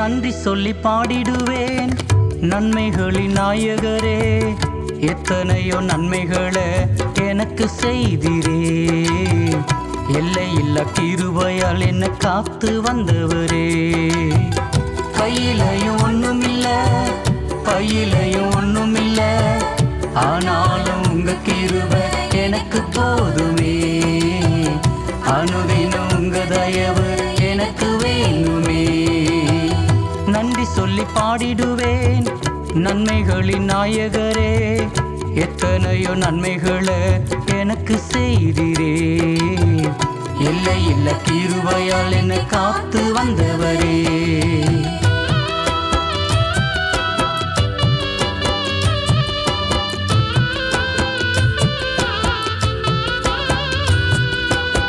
நன்றி சொல்லி பாடிடுவேன் நன்மைகளின் நாயகரே. எத்தனையோ நன்மைகளை எனக்கு செய்திரே. எல்லையில்ல கிருபையால் என்ன காத்து வந்தவரே. கையிலையும் ஒண்ணுமில்ல, பையிலையும் ஒண்ணுமில்ல, ஆனாலும் உங்க கிருபை எனக்கு போதுமே. அனுதினம் உங்க தயவு எனக்கு வேணுமே. நன்றி சொல்லி பாடிடுவேன் நன்மைகளின் நாயகரே. எத்தனையோ நன்மைகளை எனக்கு செய்திரே. எல்லையில்ல கிருபையால் என்னை காத்து வந்தவரே.